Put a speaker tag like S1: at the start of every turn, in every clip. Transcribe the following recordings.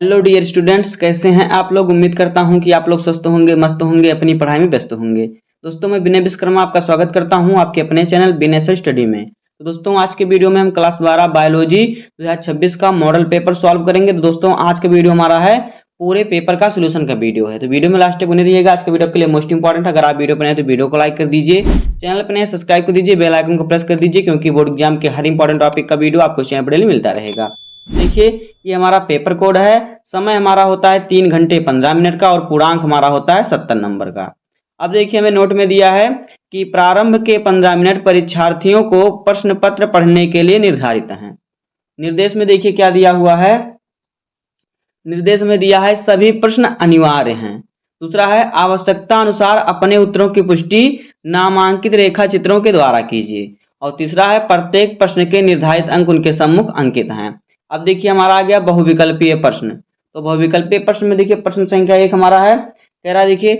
S1: Hello dear students, कैसे हैं आप लोग। उम्मीद करता हूं कि आप लोग स्वस्थ होंगे, मस्त होंगे, अपनी पढ़ाई में व्यस्त होंगे। दोस्तों, मैं विनय विश्वकर्मा आपका स्वागत करता हूं आपके अपने चैनल विनय सर स्टडी में। तो दोस्तों, आज के वीडियो में हम क्लास 12 बायोलॉजी 2026 का मॉडल पेपर सॉल्व करेंगे। तो दोस्तों, आज का वीडियो हमारा है पूरे पेपर का सोल्यूशन का वीडियो है, तो वीडियो में लास्ट तक बने रहिएगा। आज का वीडियो आपके लिए मोस्ट इंपॉर्टेंट। अगर आप वीडियो पर नए तो वीडियो को लाइक कर दीजिए, चैनल पर नए सब्सक्राइब कर दीजिए, बेल आइकन को प्रेस कर दीजिए, क्योंकि बोर्ड एग्जाम के हर इंपॉर्टेंट टॉपिक का वीडियो आपको चैनल पर डेली मिलता रहेगा। देखिए, ये हमारा पेपर कोड है। समय हमारा होता है 3 घंटे 15 मिनट का और पूर्णांक हमारा होता है 70 नंबर का। अब देखिए, हमें नोट में दिया है कि प्रारंभ के 15 मिनट परीक्षार्थियों को प्रश्न पत्र पढ़ने के लिए निर्धारित हैं। निर्देश में देखिए क्या दिया हुआ है। निर्देश में दिया है सभी प्रश्न अनिवार्य हैं। दूसरा है आवश्यकता अनुसार अपने उत्तरों की पुष्टि नामांकित रेखा चित्रों के द्वारा कीजिए। और तीसरा है प्रत्येक प्रश्न के निर्धारित अंक उनके सम्मुख अंकित हैं। अब देखिए, हमारा आ गया बहुविकल्पीय प्रश्न। तो बहुविकल्पीय प्रश्न में देखिए प्रश्न संख्या 1 हमारा है, कह रहा है देखिए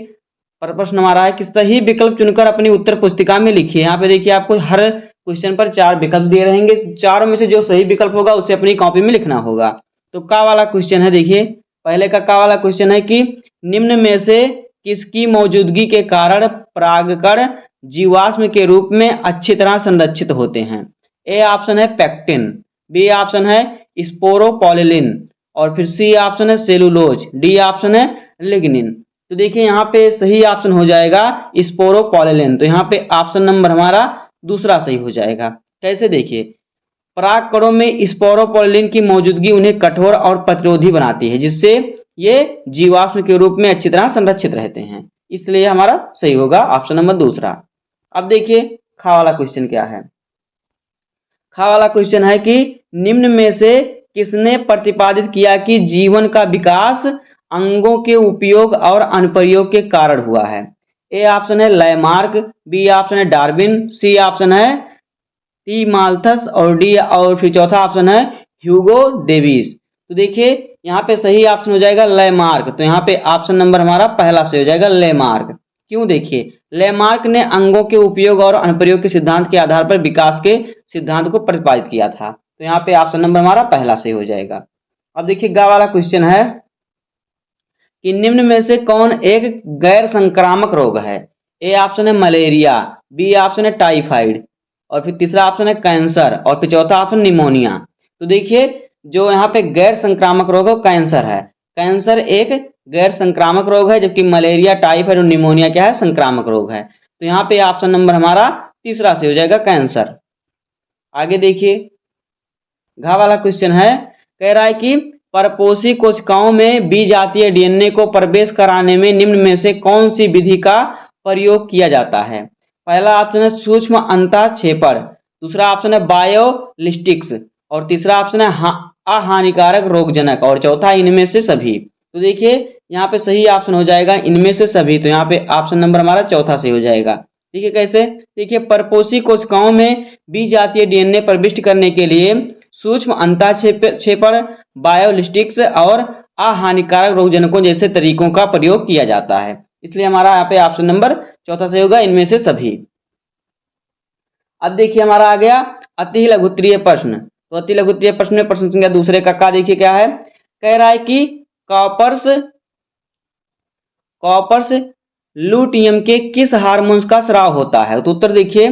S1: प्रश्न हमारा है कि सही विकल्प चुनकर अपनी उत्तर पुस्तिका में लिखिए। यहाँ पे देखिए आपको हर क्वेश्चन पर 4 विकल्प दिए रहेंगे, चारों में से जो सही विकल्प होगा उसे अपनी कॉपी में लिखना होगा। तो का वाला क्वेश्चन है, देखिए पहले का वाला क्वेश्चन है कि निम्न में से किसकी मौजूदगी के कारण परागकण जीवाश्म के रूप में अच्छी तरह संरक्षित होते हैं। ए ऑप्शन है पेक्टिन, बी ऑप्शन है स्पोरोपोलिन, और फिर सी ऑप्शन है सेलुलोज, डी ऑप्शन है लिग्निन। तो देखिए यहाँ पे सही ऑप्शन हो जाएगा स्पोरोपोलिन। तो यहाँ पे ऑप्शन नंबर हमारा दूसरा सही हो जाएगा। कैसे, देखिए परागकणों में स्पोरोपोलिन की मौजूदगी उन्हें कठोर और प्रतिरोधी बनाती है, जिससे ये जीवाश्म के रूप में अच्छी तरह संरक्षित रहते हैं। इसलिए हमारा सही होगा ऑप्शन नंबर दूसरा। अब देखिए खा वाला क्वेश्चन क्या है। खा वाला क्वेश्चन है कि निम्न में से किसने प्रतिपादित किया कि जीवन का विकास अंगों के उपयोग और अनुप्रयोग के कारण हुआ है। ए ऑप्शन है लैमार्क, बी ऑप्शन है डार्विन, सी ऑप्शन है टी माल्थस, और डी और फिर चौथा ऑप्शन है ह्यूगो डेविस। तो देखिए यहाँ पे सही ऑप्शन हो जाएगा लैमार्क। तो यहाँ पे ऑप्शन नंबर हमारा पहला से हो जाएगा लैमार्क। क्यों, देखिए लैमार्क ने अंगों के उपयोग और अनुप्रयोग के सिद्धांत के आधार पर विकास के सिद्धांत को प्रतिपादित किया था। तो यहाँ पे ऑप्शन नंबर हमारा पहला से हो जाएगा। अब देखिए गा वाला क्वेश्चन है कि निम्न में से कौन एक गैर संक्रामक रोग है। ए ऑप्शन है मलेरिया, बी ऑप्शन है टाइफाइड, और फिर तीसरा ऑप्शन है कैंसर, और फिर चौथा ऑप्शन निमोनिया। तो देखिए जो यहाँ पे गैर संक्रामक रोग है कैंसर है। कैंसर एक गैर संक्रामक रोग है, जबकि मलेरिया, टाइफाइड और निमोनिया क्या है, संक्रामक रोग है। तो यहाँ पे ऑप्शन नंबर हमारा तीसरा से हो जाएगा कैंसर। आगे देखिए घा वाला क्वेश्चन है, कह रहा है कि परपोषी कोशिकाओं में बीजातीय डीएनए को प्रवेश कराने में निम्न में से कौन सी विधि का प्रयोग किया जाता है। पहला ऑप्शन है सूक्ष्म अंतःक्षेपण, दूसरा ऑप्शन है बायोलिस्टिक्स, और तीसरा ऑप्शन है अहानिकारक रोगजनक, और चौथा इनमें से सभी। तो देखिए यहाँ पे सही ऑप्शन हो जाएगा इनमें से सभी। तो यहाँ पे ऑप्शन नंबर हमारा चौथा सही हो जाएगा। देखिए कैसे, देखिए परपोषी कोशिकाओं में बीजातीय डीएनए प्रविष्ट करने के लिए सूक्ष्म अंतःक्षेपण, बायोलिस्टिक्स और अहानिकारक रोगजनकों जैसे तरीकों का प्रयोग किया जाता है। इसलिए हमारा यहाँ पे ऑप्शन नंबर चौथा सही होगा, इनमें से सभी। अब देखिए हमारा आ गया अति लघुत्तरीय प्रश्न। तो अति लघुत्तरीय प्रश्न में प्रश्न संख्या दूसरे का देखिए क्या है। कह रहा है कि कॉपर्स लुटियम के किस हार्मोन्स का स्राव होता है। तो उत्तर देखिए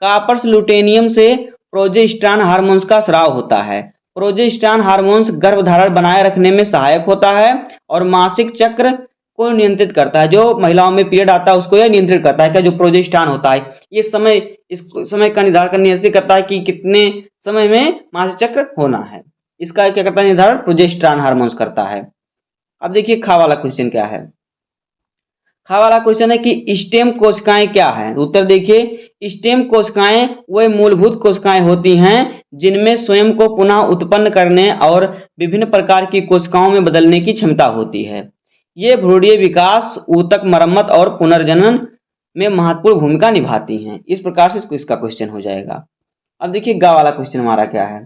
S1: कॉपर्स लुटेनियम से प्रोजेस्टेरॉन हार्मोन्स का स्राव होता है। प्रोजेस्टेरॉन हार्मोन्स गर्भधारण बनाए रखने में सहायक होता है और मासिक चक्र को नियंत्रित करता है। जो महिलाओं में पीरियड आता है उसको यह नियंत्रित करता है। क्या जो प्रोजेस्टेरॉन होता है ये इस समय का निर्धारण नियंत्रित करता है कि कितने समय में मासिक चक्र होना है। इसका क्या करता है निर्धारण, प्रोजेस्टेरॉन हार्मोन्स करता है। अब देखिए खा वाला क्वेश्चन क्या है। खा वाला क्वेश्चन है कि स्टेम कोशिकाएं क्या है। उत्तर देखिए स्टेम कोशिकाएं वह मूलभूत कोशिकाएं होती हैं जिनमें स्वयं को पुनः उत्पन्न करने और विभिन्न प्रकार की कोशिकाओं में बदलने की क्षमता होती है। ये भ्रूणीय विकास, ऊतक मरम्मत और पुनर्जनन में महत्वपूर्ण भूमिका निभाती हैं। इस प्रकार से इसका क्वेश्चन हो जाएगा। अब देखिए गा वाला क्वेश्चन हमारा क्या है।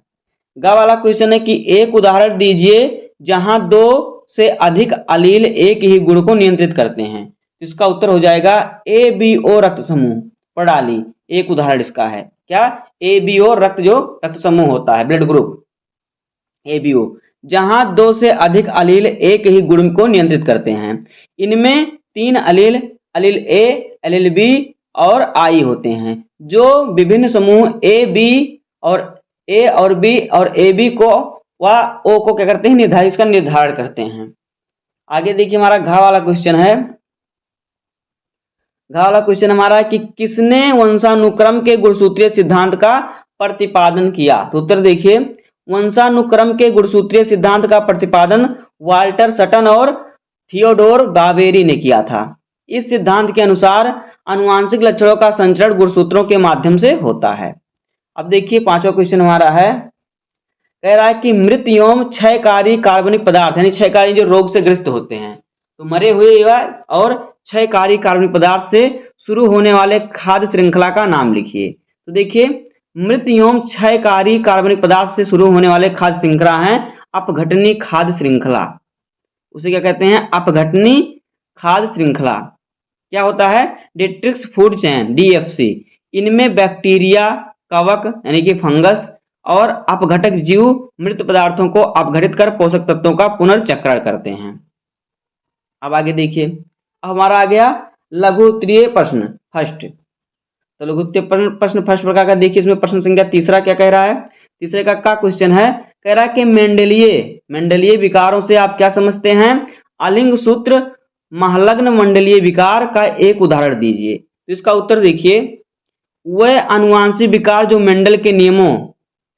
S1: गा वाला क्वेश्चन है कि एक उदाहरण दीजिए जहां 2 से अधिक अलील एक ही गुण को नियंत्रित करते हैं। इसका उत्तर हो जाएगा एबीओ रक्त समूह प्रणाली। एक उदाहरण इसका है क्या, एबीओ रक्त समूह होता है, ब्लड ग्रुप एबीओ। जहां 2 से अधिक अलील एक ही गुण को नियंत्रित करते हैं। इनमें 3 अलील, अलील ए, अलील बी और आई होते हैं, जो विभिन्न समूह ए और बी और ए बी को व ओ को क्या करते हैं, इसका निर्धारण करते हैं। आगे देखिए हमारा घ वाला क्वेश्चन है। घ वाला क्वेश्चन हमारा है कि किसने वंशानुक्रम के गुणसूत्रीय सिद्धांत का प्रतिपादन किया। तो उत्तर देखिए, वंशानुक्रम के गुणसूत्रीय सिद्धांत का प्रतिपादन वाल्टर सटन और थियोडोर गावेरी ने किया था। इस सिद्धांत के अनुसार आनुवांशिक लक्षणों का संचरण गुणसूत्रों के माध्यम से होता है। अब देखिए पांचवा क्वेश्चन हमारा है, कह रहा है कि मृत एवं क्षयकारी कार्बनिक पदार्थ, यानी क्षयकारी जो रोग से ग्रस्त होते हैं, तो मरे हुए और क्षयकारी कार्बनिक पदार्थ से शुरू होने वाले खाद्य श्रृंखला का नाम लिखिए। तो देखिए, मृत एवं क्षयकारी कार्बनिक पदार्थ से शुरू होने वाले खाद्य श्रृंखला है अपघटनी खाद्य श्रृंखला। उसे क्या कहते हैं, अपघटनी खाद्य श्रृंखला। क्या होता है, डिट्रिक्स फूड चेन, डीएफसी। इनमें बैक्टीरिया, कवक यानी कि फंगस और अपघटक जीव मृत पदार्थों को अपघटित कर पोषक तत्वों का पुनर्चक्रण करते हैं। अब आगे देखिए, हमारा आ गया लघु उत्तरीय प्रश्न फर्स्ट। तो लघु उत्तरीय प्रश्न फर्स्ट प्रकार का देखिए, इसमें प्रश्न संख्या तीसरा क्या कह रहा है। तीसरे का क्वेश्चन है, कह रहा है कि मेंडलीय विकारों से आप क्या समझते हैं। अलिंग सूत्र महलग्न मंडलीय विकार का एक उदाहरण दीजिए। तो इसका उत्तर देखिए, वह अनुवांशिक विकार जो मेंडल के नियमों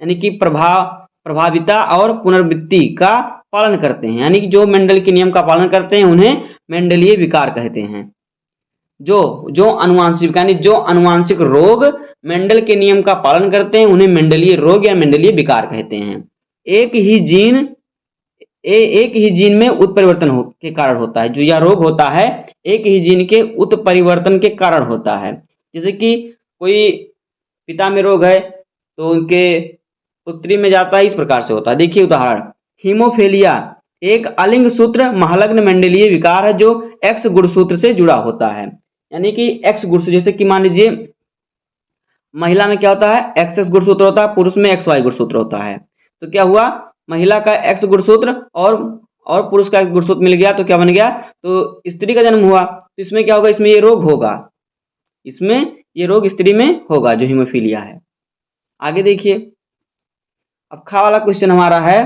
S1: यानी कि प्रभाविता और पुनर्वृत्ति का पालन करते हैं, यानी कि जो मेंडल के नियम का पालन करते हैं उन्हें मेंडलीय विकार कहते हैं। जो अनुवांशिक यानी जो अनुवांशिक रोग मेंडल के नियम का पालन करते हैं उन्हें मेंडलीय रोग या मेंडलीय विकार कहते हैं। एक ही जीन में उत्परिवर्तन के कारण होता है। जो यह रोग होता है एक ही जीन के उत्परिवर्तन के कारण होता है। जैसे कि कोई पिता में रोग है तो उनके पुत्री में जाता है, इस प्रकार से होता है। देखिए उदाहरण, हीमोफीलिया एक अलिंग सूत्र महलग्न मेंडलीय विकार है जो एक्स गुणसूत्र से जुड़ा होता है। यानी कि एक्स गुणसूत्र, जैसे कि मान लीजिए महिला में क्या होता है, एक्स गुणसूत्र होता है, पुरुष में एक्स वाई गुणसूत्र होता है। तो क्या हुआ, महिला का एक्स गुणसूत्र और पुरुष का गुणसूत्र मिल गया तो क्या बन गया, तो स्त्री का जन्म हुआ। तो इसमें क्या होगा, इसमें ये रोग होगा, इसमें ये रोग स्त्री में होगा जो हीमोफीलिया है। आगे देखिए, अब खा वाला क्वेश्चन हमारा है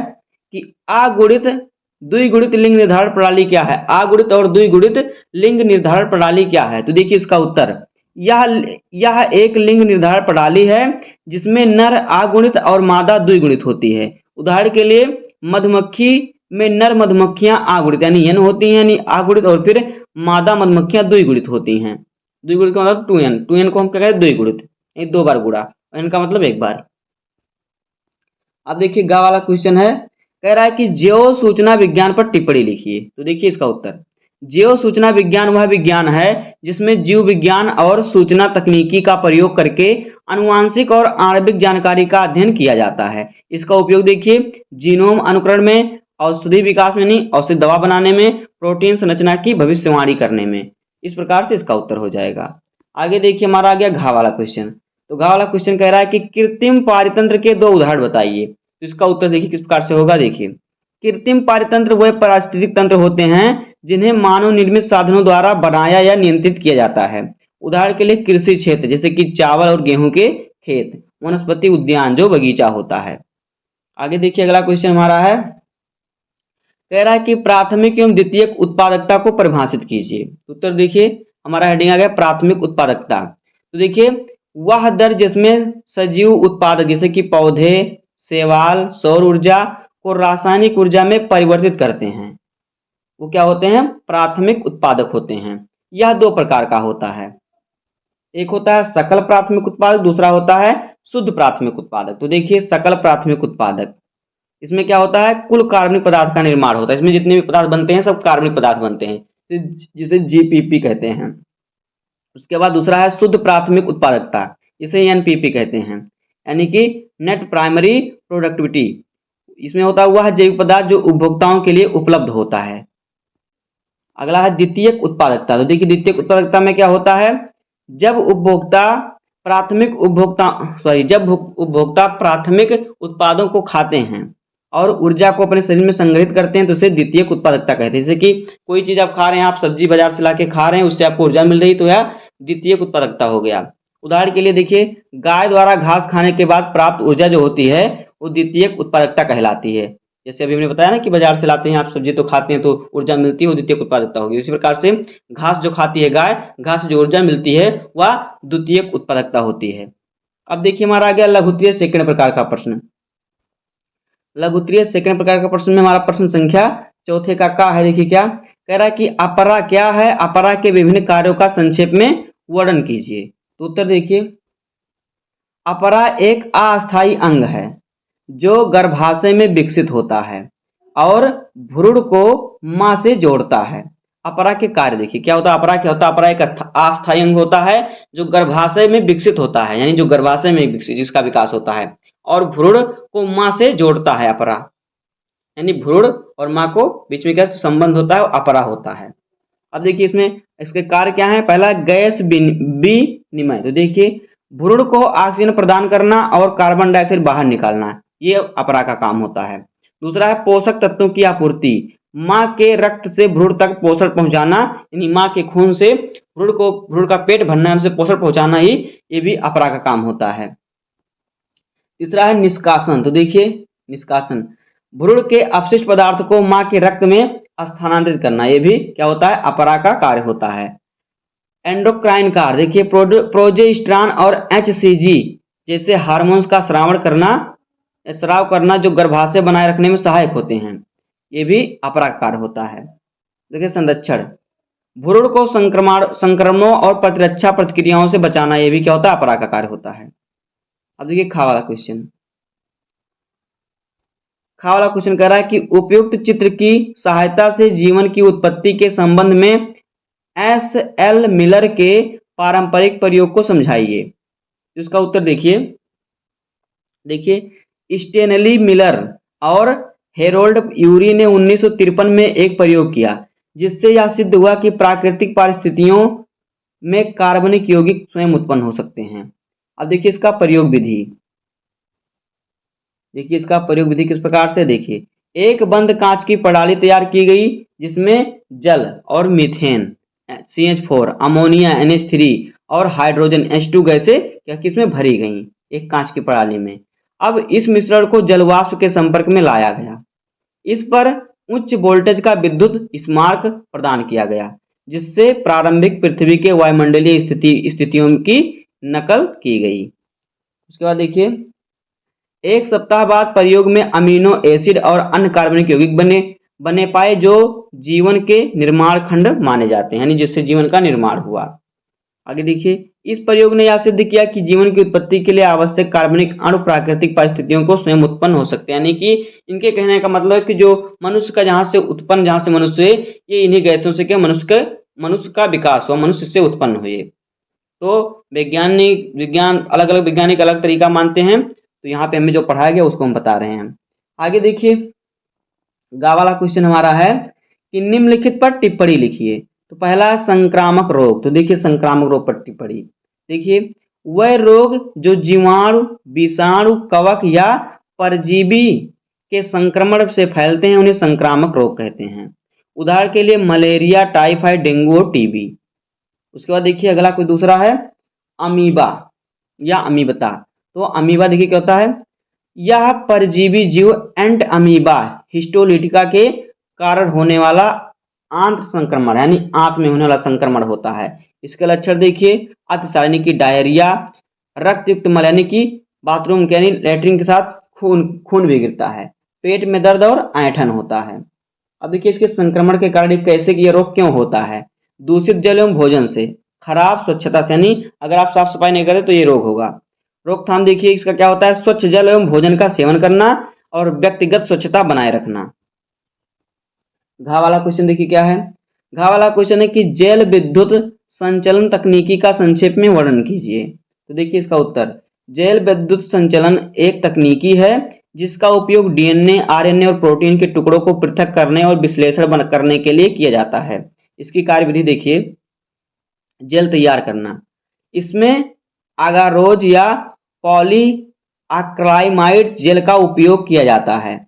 S1: कि अगुणित द्विगुणित लिंग निर्धारण प्रणाली क्या है। अगुणित और द्विगुणित लिंग निर्धारण प्रणाली क्या है। तो देखिए इसका उत्तर, यह एक लिंग निर्धारण प्रणाली है जिसमें नर अगुणित और मादा द्विगुणित होती है। उदाहरण के लिए मधुमक्खी में नर मधुमक्खियां अगुणित यानी एन होती हैं, यानी अगुणित, और फिर मादा मधुमक्खियां द्विगुणित होती हैं। द्विगुणित का मतलब 2n को हम क्या कहते हैं, द्विगुणित, यानी 2 बार गुणा, n का मतलब 1 बार। अब देखिए गा वाला क्वेश्चन है, कह रहा है कि जैव सूचना विज्ञान पर टिप्पणी लिखिए। तो देखिए इसका उत्तर, जैव सूचना विज्ञान वह विज्ञान है जिसमें जीव विज्ञान और सूचना तकनीकी का प्रयोग करके आनुवांशिक और आणविक जानकारी का अध्ययन किया जाता है। इसका उपयोग देखिए जीनोम अनुकरण में, औषधि विकास में, नहीं औषधि दवा बनाने में, प्रोटीन संरचना की भविष्यवाणी करने में। इस प्रकार से इसका उत्तर हो जाएगा। आगे देखिए हमारा आ गया घा वाला क्वेश्चन। तो घा वाला क्वेश्चन कह रहा है कि कृत्रिम पारितंत्र के 2 उदाहरण बताइए। तो इसका उत्तर देखिए किस प्रकार से होगा। देखिए, कृत्रिम पारितंत्र वह पारिस्थितिक तंत्र होते हैं जिन्हें मानव निर्मित साधनों द्वारा बनाया या नियंत्रित किया जाता है। उदाहरण के लिए कृषि क्षेत्र जैसे कि चावल और गेहूं के खेत, वनस्पति उद्यान जो बगीचा होता है। आगे देखिए अगला क्वेश्चन हमारा है, कह रहा है कि प्राथमिक एवं द्वितीयक उत्पादकता को परिभाषित कीजिए। उत्तर देखिए हमारा हेडिंग आ गया प्राथमिक उत्पादकता। तो देखिए वह दर जिसमें सजीव उत्पादक जैसे कि पौधे, शैवाल, सौर ऊर्जा को रासायनिक ऊर्जा में परिवर्तित करते हैं, वो क्या होते हैं, प्राथमिक उत्पादक होते हैं। यह 2 प्रकार का होता है, एक होता है सकल प्राथमिक उत्पादक, दूसरा होता है शुद्ध प्राथमिक उत्पादक। तो देखिए सकल प्राथमिक उत्पादक, इसमें क्या होता है, कुल कार्बनिक पदार्थ का निर्माण होता है। इसमें जितने भी पदार्थ बनते हैं सब कार्बनिक पदार्थ बनते हैं, जिसे जीपीपी कहते हैं। उसके बाद दूसरा है शुद्ध प्राथमिक उत्पादकता, इसे एनपीपी कहते हैं, यानी कि नेट प्राइमरी प्रोडक्टिविटी। इसमें होता है वह जैविक पदार्थ जो उपभोक्ताओं के लिए उपलब्ध होता है। अगला है द्वितीयक उत्पादकता। तो देखिए द्वितीयक उत्पादकता में क्या होता है, जब उपभोक्ता प्राथमिक उत्पादों को खाते हैं और ऊर्जा को अपने शरीर में संग्रहित करते हैं तो उसे द्वितीयक उत्पादकता कहते हैं। जैसे कि कोई चीज आप खा रहे हैं, आप सब्जी बाजार से लाके खा रहे हैं, उससे आपको ऊर्जा मिल रही, तो यह द्वितीयक उत्पादकता हो गया। उदाहरण के लिए देखिए, गाय द्वारा घास खाने के बाद प्राप्त ऊर्जा जो होती है वो द्वितीयक उत्पादकता कहलाती है। जैसे अभी हमने बताया ना कि बाजार से लाते हैं आप सब्जी तो खाते हैं तो ऊर्जा मिलती है, वो द्वितीयक उत्पादकता होगी। इसी प्रकार से घास जो खाती है गाय, घास से जो ऊर्जा मिलती है वह द्वितीयक उत्पादकता होती है। अब देखिए हमारा आ गया लघुत्तरीय सेकंड प्रकार का प्रश्न। लघुत्तरीय सेकंड प्रकार का प्रश्न में हमारा प्रश्न संख्या चौथे का है। देखिए क्या कह रहा है कि अपरा क्या है, अपरा के विभिन्न कार्यों का संक्षेप में वर्णन कीजिए। तो उत्तर देखिए, अपरा एक अस्थायी अंग है जो गर्भाशय में विकसित होता है और भ्रूण को मां से जोड़ता है। अपरा के कार्य देखिए क्या होता है। अपरा क्या होता है? अपरा एक अस्थायी अंग होता है जो गर्भाशय में विकसित होता है, यानी जो गर्भाशय में विकसित जिसका विकास होता है, और भ्रूण को मां से जोड़ता है। अपरा यानी भ्रूण और मां को बीच में क्या संबंध होता है, अपरा होता है। अब देखिए इसमें इसके कार्य क्या है। पहला, गैस विनिमय। तो देखिए भ्रूण को ऑक्सीजन प्रदान करना और कार्बन डाइऑक्साइड बाहर निकालना, ये अपरा का काम होता है। दूसरा है पोषक तत्वों की आपूर्ति। मां के रक्त से भ्रूण तक पोषण पहुंचाना, यानी मां के खून से भ्रूण का पेट भरना, उसे पोषण पहुंचाना ही ये भी अपरा का काम होता है। तीसरा है निष्कासन। तो देखिए निष्कासन, भ्रूण के अपशिष्ट पदार्थ को मां के रक्त में स्थानांतरित करना, ये भी क्या होता है? अपरा का कार्य होता है। एंडोक्राइन कार्य देखिए, प्रोजेस्टेरॉन और एचसीजी जैसे हार्मोन्स का स्राव करना जो गर्भाशय बनाए रखने में सहायक होते हैं, ये भी अपरा का कार्य होता है। देखिए संरक्षण, भ्रूण को संक्रमणों और प्रतिरक्षा प्रतिक्रियाओं से बचाना, ये भी क्या होता है? अपरा का कार्य होता है। अब देखिए खा वाला क्वेश्चन। खा वाला क्वेश्चन कह रहा है कि उपयुक्त चित्र की सहायता से जीवन की उत्पत्ति के संबंध में एस एल मिलर के पारंपरिक प्रयोग को समझाइए। इसका उत्तर देखिए स्टेनली मिलर और हेरोल्ड यूरी ने 1953 में एक प्रयोग किया जिससे यह सिद्ध हुआ कि प्राकृतिक परिस्थितियों में कार्बनिक यौगिक स्वयं उत्पन्न हो सकते हैं। अब देखिए इसका प्रयोग विधि। देखिए इसका प्रयोग विधि किस प्रकार से, देखिए एक बंद कांच की प्रणाली तैयार की गई जिसमें जल और मीथेन CH4, अमोनिया NH3 और हाइड्रोजन H2 गैसें क्या किसमें भरी गई एक कांच की प्रणाली में। अब इस मिश्रण को जलवाष्प के संपर्क में लाया गया, इस पर उच्च वोल्टेज का विद्युत स्मारक प्रदान किया गया जिससे प्रारंभिक पृथ्वी के वायुमंडलीय स्थितियों की नकल की गई। उसके बाद देखिए एक सप्ताह बाद प्रयोग में अमीनो एसिड और अन्य कार्बनिक यौगिक बने पाए जो जीवन के निर्माण खंड माने जाते हैं, यानी जिससे जीवन का निर्माण हुआ। आगे देखिए इस प्रयोग ने यह सिद्ध किया कि जीवन की उत्पत्ति के लिए आवश्यक कार्बनिक अणु प्राकृतिक परिस्थितियों को स्वयं उत्पन्न हो सकते हैं। यानी कि इनके कहने का मतलब है कि जो मनुष्य का जहां से मनुष्य है, ये इन्हीं गैसों से क्या मनुष्य का विकास हुआ, मनुष्य से उत्पन्न हुए। तो विज्ञान अलग अलग वैज्ञानिक अलग तरीका मानते हैं, तो यहाँ पे हमें जो पढ़ाया गया उसको हम बता रहे हैं। आगे देखिए गा वाला क्वेश्चन हमारा है कि निम्नलिखित पर टिप्पणी लिखिए। तो पहला संक्रामक रोग। तो देखिए संक्रामक रोग पर टिप्पणी। देखिए वह रोग जो जीवाणु, विषाणु, कवक या परजीवी के संक्रमण से फैलते हैं उन्हें संक्रामक रोग कहते हैं। उदाहरण के लिए मलेरिया, टाइफाइड, डेंगू और टीबी। उसके बाद देखिए अगला कोई दूसरा है अमीबा या अमीबता। तो अमीबा देखिए क्या होता है, यह परजीवी जीव एंट अमीबा हिस्टोलिटिका के कारण होने वाला आंत संक्रमण यानी आंत में होने वाला संक्रमण होता है। इसके लक्षण देखिए अतिसार यानी कि डायरिया, रक्तयुक्त मल यानी कि बाथरूम के यानी लेटरिन के साथ खून भी गिरता है, पेट में दर्द और ऐंठन होता है। अब देखिए इसके संक्रमण के कारण कैसे कि यह रोग क्यों होता है। दूषित जल एवं भोजन से, खराब स्वच्छता से, यानी अगर आप साफ सफाई नहीं करें तो ये रोग होगा। रोकथाम देखिए इसका क्या होता है, स्वच्छ जल एवं भोजन का सेवन करना और व्यक्तिगत स्वच्छता बनाए रखना। घा वाला क्वेश्चन देखिए क्या है। घा वाला क्वेश्चन है कि जैव विद्युत संचलन तकनीकी का संक्षेप में वर्णन कीजिए। तो देखिए इसका उत्तर, जैव विद्युत संचलन एक तकनीकी है जिसका उपयोग डीएनए, आरएनए और प्रोटीन के टुकड़ों को पृथक करने और विश्लेषण करने के लिए किया जाता है। इसकी कार्यविधि देखिए, जेल तैयार करना, इसमें अगारोज या पॉलीअक्राइमाइड जेल का उपयोग किया जाता है।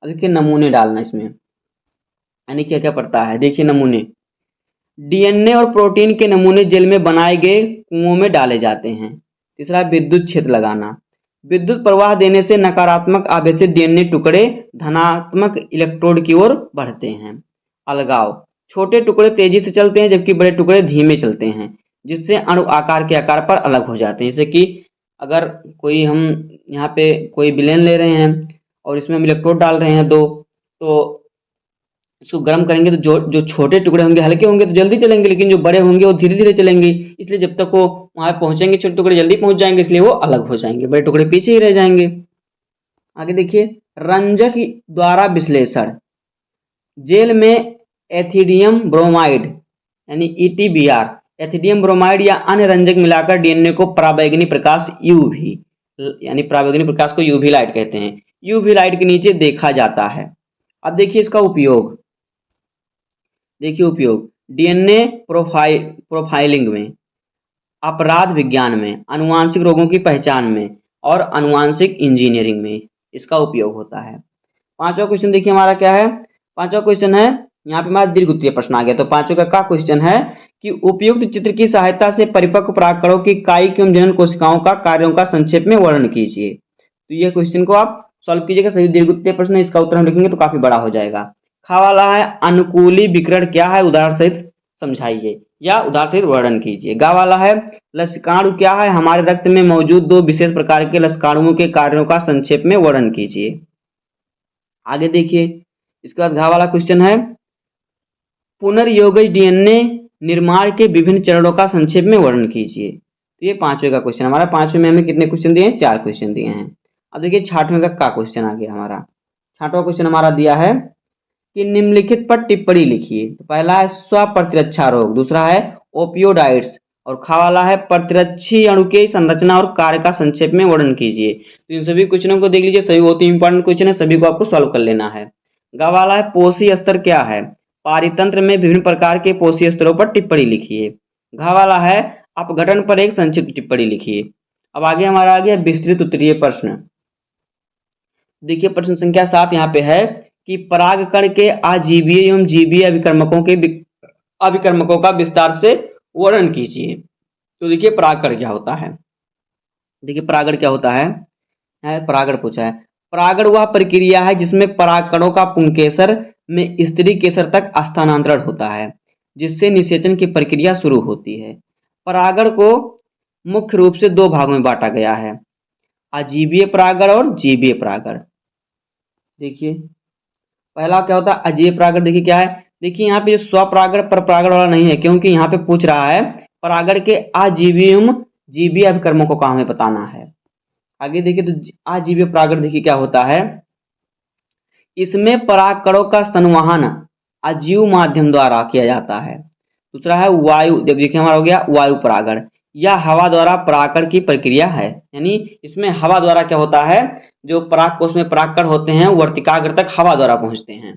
S1: अब देखिए नमूने डालना इसमें, यानी क्या क्या पड़ता है। देखिए नमूने, डीएनए और प्रोटीन के नमूने जेल में बनाए गए कुओं में डाले जाते हैं। तीसरा विद्युत क्षेत्र लगाना, विद्युत प्रवाह देने से नकारात्मक आवेशित डीएनए टुकड़े धनात्मक इलेक्ट्रोड की ओर बढ़ते हैं। अलगाव, छोटे टुकड़े तेजी से चलते हैं जबकि बड़े टुकड़े धीमे चलते हैं, जिससे अणु आकार के आकार पर अलग हो जाते हैं। जैसे कि अगर कोई हम यहाँ पे कोई विलेन ले रहे हैं और इसमें हम इलेक्ट्रोड डाल रहे हैं दो, तो इसको गर्म करेंगे तो जो जो छोटे टुकड़े होंगे हल्के होंगे तो जल्दी चलेंगे, लेकिन जो बड़े होंगे वो धीरे धीरे चलेंगे। इसलिए जब तक वो वहां पहुंचेंगे छोटे टुकड़े जल्दी पहुंच जाएंगे, इसलिए वो अलग हो जाएंगे, बड़े टुकड़े पीछे ही रह जाएंगे। आगे देखिए, रंजक द्वारा विश्लेषण, जेल में एथिडियम ब्रोमाइड यानी ईटीबीआर, एथिडियम ब्रोमाइड या अन्य रंजक मिलाकर डीएनए को पराबैंगनी प्रकाश यूवी यानी पराबैंगनी प्रकाश को यूवी लाइट कहते हैं, यूवी लाइट के नीचे देखा जाता है। अब देखिए इसका उपयोग, देखिए उपयोग डीएनए प्रोफाइलिंग में, अपराध विज्ञान में, आनुवांशिक रोगों की पहचान में और आनुवांशिक इंजीनियरिंग में इसका उपयोग होता है। पांचवा क्वेश्चन देखिए हमारा क्या है। पांचवा क्वेश्चन है, यहाँ पे हमारा दीर्घवृत्तीय प्रश्न आ गया। तो पांचवा का क्वेश्चन है कि उपयुक्त चित्र की सहायता से परिपक्व परागकणों की कायिक एवं जनन कोशिकाओं का कार्यों का संक्षेप में वर्णन कीजिए। तो ये क्वेश्चन को आप सॉल्व कीजिएगा, सभी दीर्घवृत्तीय प्रश्न, इसका उत्तर हम लिखेंगे तो काफी बड़ा हो जाएगा। खा वाला है, अनुकूली विकिरण क्या है, उदाहरण सहित समझाइए या उदाहरण सहित वर्णन कीजिए। गा वाला है, लसिकाणु क्या है, हमारे रक्त में मौजूद दो विशेष प्रकार के लसिकाणुओं के कार्यों का संक्षेप में वर्णन कीजिए। आगे देखिए, इसके बाद घा वाला क्वेश्चन है, पुनर्योगज डीएनए निर्माण के विभिन्न चरणों का संक्षेप में वर्णन कीजिए। तो ये पांचवें का क्वेश्चन हमारा, पांचवें में हमें कितने क्वेश्चन दिए हैं, 4 क्वेश्चन दिए हैं। अब देखिए छठवें का क्वेश्चन आ गया हमारा। छठवां क्वेश्चन हमारा दिया है कि निम्नलिखित पर टिप्पणी लिखिए। तो पहला है स्वप्रतिरक्षा रोग, दूसरा है ओपियोइड्स और खा वाला है प्रतिरक्षी अणु की संरचना और कार्य का संक्षेप में वर्णन कीजिए। तो इन सभी क्वेश्चनों को देख लीजिए, सभी बहुत ही इंपॉर्टेंट क्वेश्चन है, सभी को आपको सॉल्व कर लेना है। गा वाला है पोषी स्तर क्या है, पारितंत्र में विभिन्न प्रकार के पोषी स्तरों पर टिप्पणी लिखिए। घा वाला है अपघटन पर एक संक्षिप्त टिप्पणी लिखिए। अब आगे हमारा आ गया विस्तृत उत्तरीय प्रश्न। देखिए प्रश्न संख्या 7 यहाँ पे है कि परागकण के अजीवीय एवं जीवीय अभिकर्मकों का विस्तार से वर्णन कीजिए। तो देखिए परागकण क्या होता है, देखिए परागण क्या होता है परागण पूछा है। परागण वह प्रक्रिया है जिसमें परागकणों का पुंकेसर में स्त्री केसर तक स्थानांतरण होता है, जिससे निषेचन की प्रक्रिया शुरू होती है। परागण को मुख्य रूप से 2 भागों में बांटा गया है, अजीवीय परागण और जीवीय परागण। देखिए पहला क्या होता है अजीवीय परागण, देखिए क्या है, देखिए यहाँ पे जो स्वपरागण पर परागण वाला नहीं है, क्योंकि यहाँ पे पूछ रहा है परागण के अजीवीय एवं जीवीय अभिकर्मकों का हमें बताना है। आगे देखिए तो अजीवीय परागण देखिए क्या होता है, इसमें परागकणों का संवहन अजीव माध्यम द्वारा किया जाता है। दूसरा है वायु, जब देखिए हमारा हो गया वायु परागण, या हवा द्वारा परागकण की प्रक्रिया है, यानी इसमें हवा द्वारा क्या होता है, जो परागकोश में परागकण होते हैं वर्तिकाग्र तक हवा द्वारा पहुंचते हैं।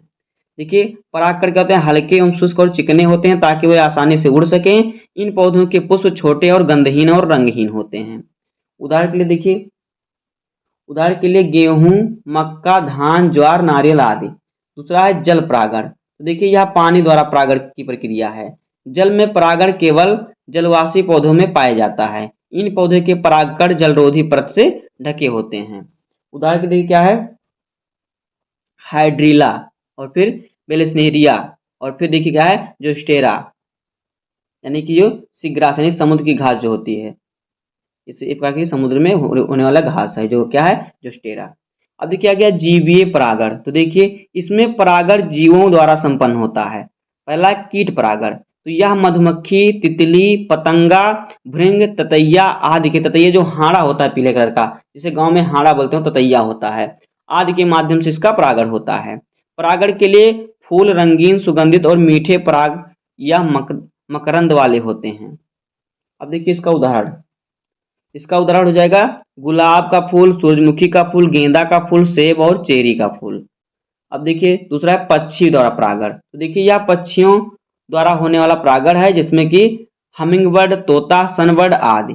S1: देखिए परागकण क्या होते हैं, हल्के एवं शुष्क और चिकने होते हैं ताकि वे आसानी से उड़ सकें। इन पौधों के पुष्प छोटे और गंधहीन और रंगहीन होते हैं। उदाहरण के लिए देखिए, उदाहरण के लिए गेहूं, मक्का, धान, ज्वार, नारियल आदि। दूसरा है जल परागण, तो देखिए यह पानी द्वारा परागण की प्रक्रिया है। जल में परागण केवल जलवासी पौधों में पाया जाता है। इन पौधों के परागकण जलरोधी परत से ढके होते हैं। उदाहरण के लिए क्या है, हाइड्रीला और फिर बेलेस्नेरिया और फिर देखिए क्या है जोस्टेरा, यानी कि जो सीग्रास यानी समुद्र की घास जो होती है, इस एक प्रकार की समुद्र में होने वाला घास है जो क्या है जोस्टेरा। अब देखिए आ गया जीवीय परागण, तो देखिए इसमें परागण जीवों द्वारा संपन्न होता है। पहला कीट परागण, तो यह मधुमक्खी, तितली, पतंगा, भृंग, ततैया आदि के, ततैया जो हाड़ा होता है पीले कलर का, जिसे गांव में हाड़ा बोलते हैं, ततैया होता है, आदि के माध्यम से इसका परागण होता है। परागण के लिए फूल रंगीन, सुगंधित और मीठे पराग या मकरंद वाले होते हैं। अब देखिए इसका उदाहरण, इसका उदाहरण हो जाएगा गुलाब का फूल, सूरजमुखी का फूल, गेंदा का फूल, सेब और चेरी का फूल। अब देखिए दूसरा है पक्षी द्वारा परागण, तो देखिए यह पक्षियों द्वारा होने वाला परागण है जिसमें कि हमिंगबर्ड, तोता, सनबर्ड आदि।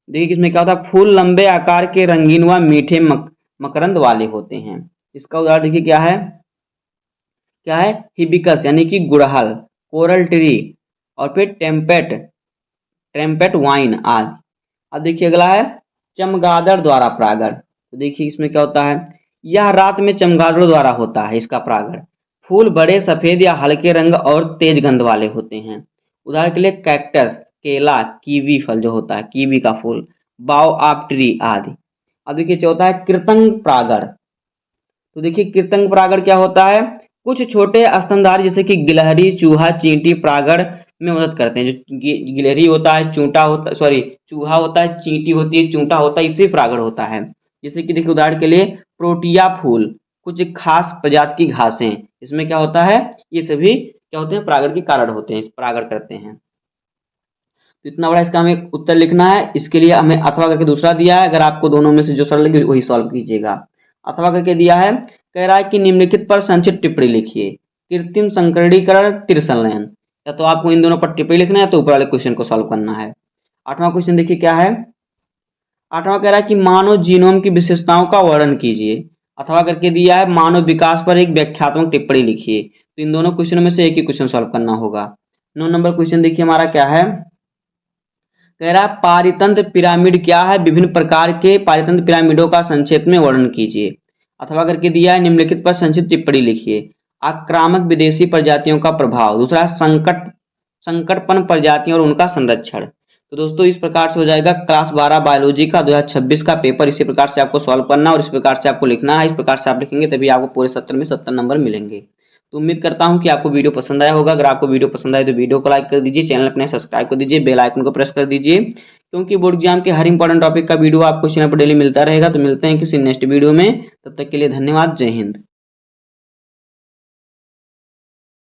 S1: देखिए इसमें क्या होता है, फूल लंबे आकार के, रंगीन व मीठे मकरंद वाले होते हैं। इसका उदाहरण देखिए क्या है हिबिकस यानी कि गुड़हल, कोरल ट्री और फिर टेम्पेट वाइन आदि। अब देखिए अगला है चमगादड़ द्वारा परागण। तो देखिए इसमें क्या होता है, यह रात में चमगादड़ों द्वारा होता है इसका परागण। फूल बड़े सफेद या हल्के रंग और तेज गंध वाले होते हैं। उदाहरण के लिए कैक्टस, केला, कीवी फल जो होता है, कीवी का फूल, बाओआब ट्री आदि। अब देखिए चौथा है कृतंग परागण। तो देखिए कृतंग परागण क्या होता है, कुछ छोटे स्तनधारी जैसे कि गिलहरी, चूहा, चींटी परागण में मदद करते हैं। जो गिलहरी होता है, चूहा होता है, चींटी होती है, चूंटा होता है, इससे परागण होता है। जैसे कि देखिए उदाहरण के लिए प्रोटिया फूल, कुछ खास प्रजाति की घासें, इसमें क्या होता है, ये सभी क्या होते हैं, परागण के कारण होते हैं, परागण करते हैं। तो इतना बड़ा इसका हमें उत्तर लिखना है। इसके लिए हमें अथवा करके दूसरा दिया है, अगर आपको दोनों में से जो सरल लगे वही सॉल्व कीजिएगा। अथवा करके दिया है, कह रहा है कि निम्नलिखित पर संक्षिप्त टिप्पणी लिखिए। कृत्रिम संकरीकरण, त्रिसंलयन। या तो आपको इन दोनों पर टिप्पणी लिखना है तो ऊपर वाले क्वेश्चन को सॉल्व करना है। आठवां क्वेश्चन देखिए क्या है, आठवां कह रहा है कि मानव जीनोम की विशेषताओं का वर्णन कीजिए। अथवा करके दिया है मानव विकास पर एक व्याख्यात्मक टिप्पणी लिखिए। तो इन दोनों क्वेश्चनों में से एक ही क्वेश्चन सॉल्व करना होगा। 9 नंबर क्वेश्चन देखिए हमारा क्या है, कह रहा है पारितंत्र पिरामिड क्या है, विभिन्न प्रकार के पारितंत्र पिरामिडों का संक्षेप में वर्णन कीजिए। अथवा करके दिया है निम्नलिखित पर संक्षिप्त टिप्पणी लिखिए। आक्रामक विदेशी प्रजातियों का प्रभाव। दूसरा संकटपन प्रजातियों और उनका संरक्षण। तो दोस्तों इस प्रकार से हो जाएगा क्लास 12 बायोलॉजी का 2026 का पेपर। इसी प्रकार से आपको सॉल्व करना और इस प्रकार से आपको लिखना है। इस प्रकार से आप लिखेंगे तभी आपको पूरे 70 में 70 नंबर मिलेंगे। तो उम्मीद करता हूं कि आपको वीडियो पसंद आया होगा। अगर आपको वीडियो पसंद आए तो वीडियो को लाइक कर दीजिए, चैनल अपने सब्सक्राइब कर दीजिए, बेल आइकन को प्रेस कर दीजिए, क्योंकि बोर्ड एग्जाम के हर इंपॉर्टेंट टॉपिक का वीडियो आपको चैनल पर डेली मिलता रहेगा। तो मिलते हैं किसी नेक्स्ट वीडियो में, तब तक के लिए धन्यवाद, जय हिंद।